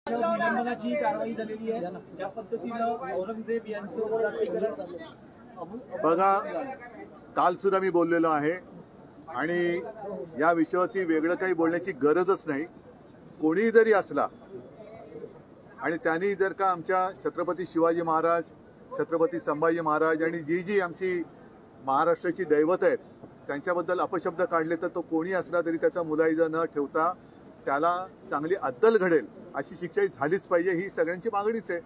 निलंबनाची कारवाई झालेली आहे। ज्या पद्धतीनं औरंगजेब यांचं उदात्तीकरण बघा, काल सुद्धा मी बोललेलो आहे आणि या विषयावरती वेगळं काही बोलण्याची गरजच नाही। कोणी जरी असला आणि त्यांनी जर का आमच्या छत्रपती शिवाजी महाराज, छत्रपती संभाजी महाराज आणि जी आमची महाराष्ट्राची दैवत आहेत त्यांच्याबद्दल अपशब्द काढले तर तो कोणी असला तरी त्याचा मुलाहिजा न ठेवता त्याला चांगली अद्दल घडेल अशी शिक्षा झालीच पाहिजे, ही सगळ्यांची मागणीच आहे।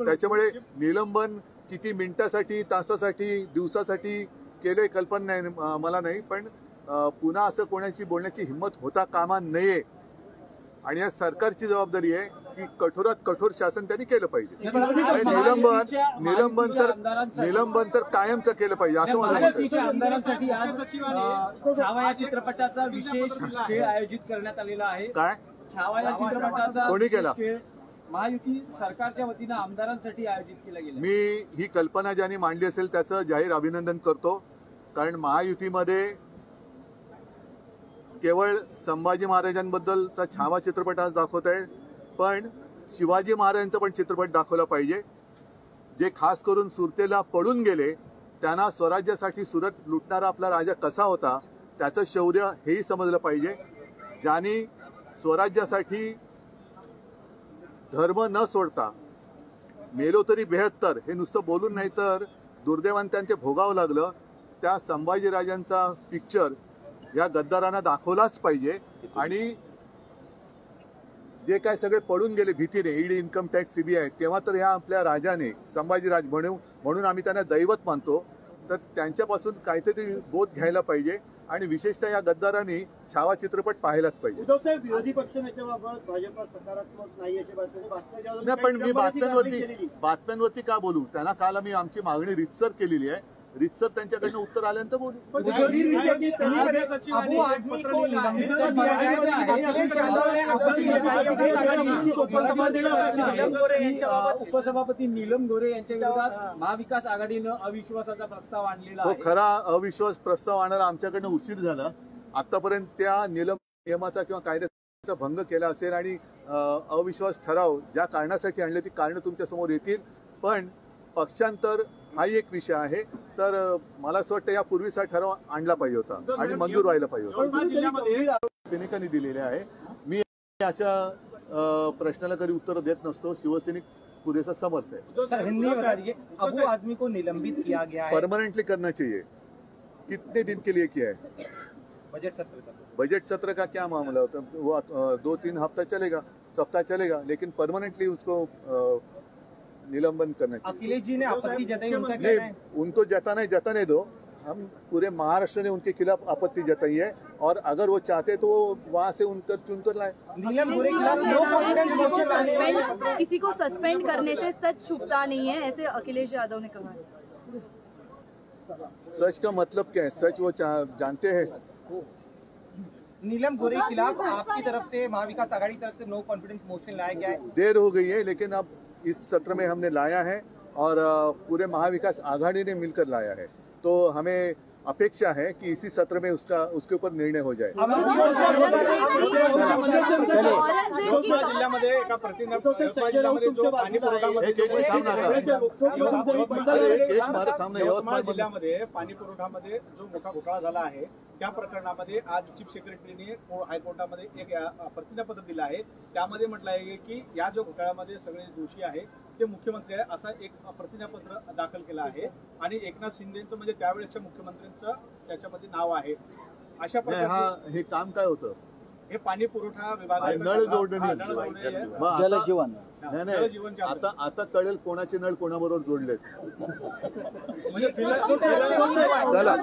त्याच्यामुळे निलंबन किती मिनिटासाठी, तासासाठी, दिवसासाठी केले कल्पना नाही मला नाही, पण पुन्हा असं कोणाची बोलण्याची हिंमत होता कामा नये आणि या सरकारची जबाबदारी आहे की कठोरात कठोर शासन त्यांनी केलं पाहिजे। निलंबन तर कायमचं केलं पाहिजे असं मला वाटतं। आमदारांसाठी आज छावा या चित्रपटाचा विशेष खेळ आयोजित करण्यात आलेला आहे। काय छावा या चित्रपटाचा कोणी केला? महायुती सरकारच्या वतीनं आमदारांसाठी आयोजित केला गेला। मी ही कल्पना ज्यांनी मांडली असेल त्याचं जाहीर अभिनंदन करतो, कारण महायुतीमध्ये केवळ संभाजी महाराजांबद्दलचा छावा चित्रपट आज दाखवत आहे, पण शिवाजी महाराजांचा पण चित्रपट दाखवला पाहिजे। जे खास करून सुरतेला पळून गेले, त्यांना स्वराज्यासाठी सुरत लुटणारा आपला राजा कसा होता त्याचं शौर्य हेही समजलं पाहिजे। ज्यांनी स्वराज्यासाठी धर्म न सोडता मेलो तरी 72 हे नुसतं बोलून नाही तर दुर्दैवाने त्यांचे भोगावं लागलं, त्या संभाजीराजांचा पिक्चर या गद्दारांना दाखवलाच पाहिजे। आणि जे काय सगळे पळून गेले भीतीने, ईडी, इन्कम टॅक्स, सीबीआय, तेव्हा तर ह्या आपल्या राजाने संभाजीराज म्हणून आम्ही त्यांना दैवत मानतो, तर त्यांच्यापासून काहीतरी बोध घ्यायला पाहिजे आणि विशेषतः या गद्दारांनी छावा चित्रपट पाहायलाच पाहिजे। उद्धव साहेब, विरोधी पक्षनेत्याबाबत भाजपा सकारात्मक नाही अशी बातमी नाही, पण मी बातम्यांवरती का बोलू? त्यांना काल आम्ही आमची मागणी रीतसर केलेली आहे, रीतसर त्यांच्याकडनं उत्तर आल्यानंतर बोलू। उपसभापती नीलम गोरे यांच्या विरोधात महाविकास आघाडीनं अविश्वासाचा प्रस्ताव आणलेला आहे। खरा अविश्वास प्रस्ताव आणायला आमच्याकडनं उशीर झाला। आतापर्यंत त्या नियमाचा किंवा कायद्याचा भंग केला असेल आणि अविश्वास ठराव ज्या कारणासाठी आणले ती कारणं तुमच्या समोर येतील, पण पक्षांतर हाही एक विषय आहे। तर मला असं वाटतं यापूर्वीचा ठराव आणला पाहिजे होता आणि मंजूर व्हायला पाहिजे होता। सैनिकांनी दिलेले आहे। मी अशा प्रश्नाला कधी उत्तर देत नसतो। शिवसैनिक पुरेसा समर्थ है। हिंदी में बताइए, अबू आजमी को निलंबित किया गया है, परमानेंटली करना चाहिए। कितने दिन के लिए किया है? बजट सत्र का क्या मामला होता? वो 2-3 हफ्ता चलेगा, सप्ताह चलेगा, लेकिन परमानेंटली उसको निलंबन करना चाहिए। अखिलेश जी ने आपत्ति जताई, उनका नहीं, उनको जताने दो। हम पूरे महाराष्ट्र ने उनके खिलाफ आपत्ति जताई है और अगर वो चाहते तो वहाँ से उनकर चुनकर लाए। किसी को सस्पेंड करने से सच छुपता नहीं है, ऐसे अखिलेश यादव ने कहा। सच का मतलब क्या है? सच वो जानते हैं। नीलम गोरे के खिलाफ आपकी तरफ से, महाविकास आघाड़ी की तरफ से नो कॉन्फिडेंस मोशन लाया गया है। देर हो गई है, लेकिन अब इस सत्र में हमने लाया है और पूरे महाविकास आघाड़ी ने मिलकर लाया है, तो हमें अपेक्षा है कि इसी सत्र में उसके ऊपर निर्णय हो जाए। जिल्ह्यामध्ये एका यवतमाळ जिल्ह्यामध्ये पाणी पुरवठ्यामध्ये जो मोठा घोटाळा झाला आहे त्या प्रकरणामध्ये आज चीफ सेक्रेटरीने हायकोर्टामध्ये एक प्रतिज्ञापत्र दिलं आहे। त्यामध्ये म्हटलं आहे की या जो घोटाळ्यामध्ये सगळे दोषी आहे ते मुख्यमंत्री आहे असा एक प्रतिज्ञापत्र दाखल केलं आहे आणि एकनाथ शिंदेचं म्हणजे त्यावेळेसच्या मुख्यमंत्र्यांचं त्याच्यामध्ये नाव आहे। अशा प्रकारे हे काम काय होतं? हे पाणी पुरवठा विभागाचं नळ जोडणी, जलजीवन। आता कळेल कोणाचे नळ कोणाबरोबर जोडलेत। चला।